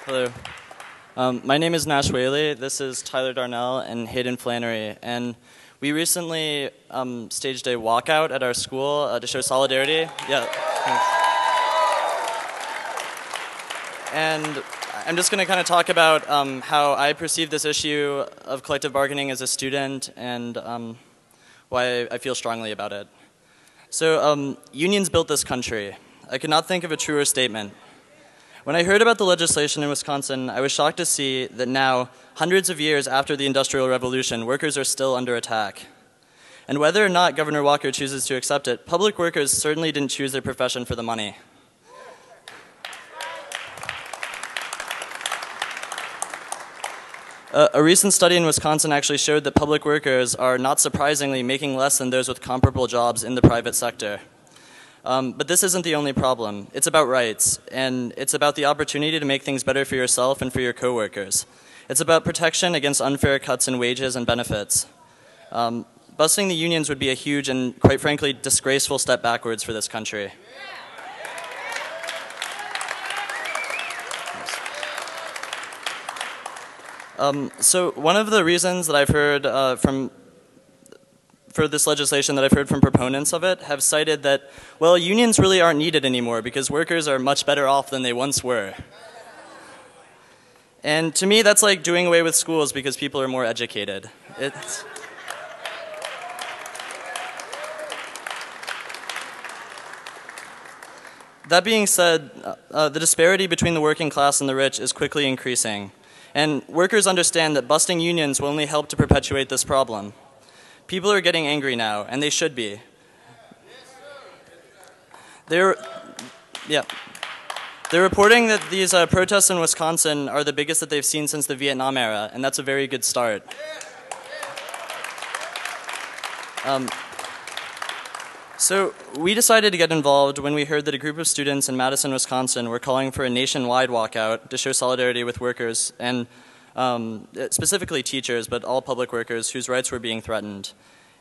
Hello. My name is Nash Whaley. This is Tyler Darnell and Hayden Flannery. And we recently staged a walkout at our school to show solidarity. Yeah. Thanks. And I'm just going to kind of talk about how I perceive this issue of collective bargaining as a student and why I feel strongly about it. So unions built this country. I could not think of a truer statement. When I heard about the legislation in Wisconsin, I was shocked to see that now, hundreds of years after the Industrial Revolution, workers are still under attack. And whether or not Governor Walker chooses to accept it, public workers certainly didn't choose their profession for the money. A recent study in Wisconsin actually showed that public workers are, not surprisingly, making less than those with comparable jobs in the private sector. But this isn't the only problem. It's about rights, and it's about the opportunity to make things better for yourself and for your coworkers. It's about protection against unfair cuts in wages and benefits. Busting the unions would be a huge and, quite frankly, disgraceful step backwards for this country. So one of the reasons that I've heard for this legislation that I've heard from proponents of it have cited that, well, unions really aren't needed anymore because workers are much better off than they once were. And to me, that's like doing away with schools because people are more educated. That being said, the disparity between the working class and the rich is quickly increasing. And workers understand that busting unions will only help to perpetuate this problem. People are getting angry now, and they should be. They're reporting that these protests in Wisconsin are the biggest that they've seen since the Vietnam era, and that's a very good start. So we decided to get involved when we heard that a group of students in Madison, Wisconsin were calling for a nationwide walkout to show solidarity with workers and specifically teachers, but all public workers whose rights were being threatened.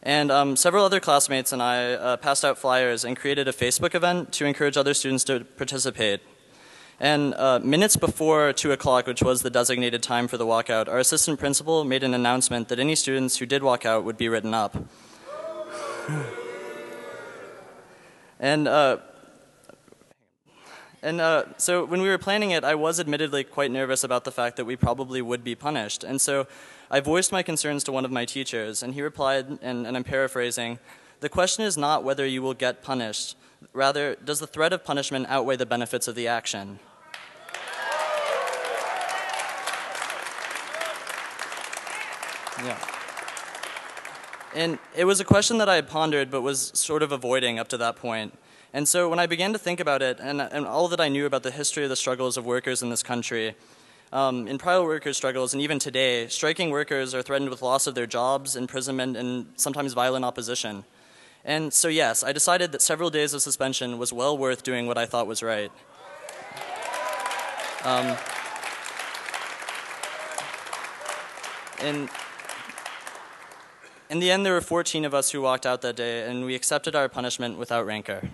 And several other classmates and I passed out flyers and created a Facebook event to encourage other students to participate. And minutes before 2 o'clock, which was the designated time for the walkout, our assistant principal made an announcement that any students who did walk out would be written up. So when we were planning it, I was admittedly quite nervous about the fact that we probably would be punished. And so I voiced my concerns to one of my teachers, and he replied, and I'm paraphrasing, "The question is not whether you will get punished. Rather, does the threat of punishment outweigh the benefits of the action?" Yeah. And it was a question that I had pondered but was sort of avoiding up to that point. And so when I began to think about it and all that I knew about the history of the struggles of workers in this country, in prior workers' struggles and even today, striking workers are threatened with loss of their jobs, imprisonment, and sometimes violent opposition. And so yes, I decided that several days of suspension was well worth doing what I thought was right. In the end, there were 14 of us who walked out that day, and we accepted our punishment without rancor.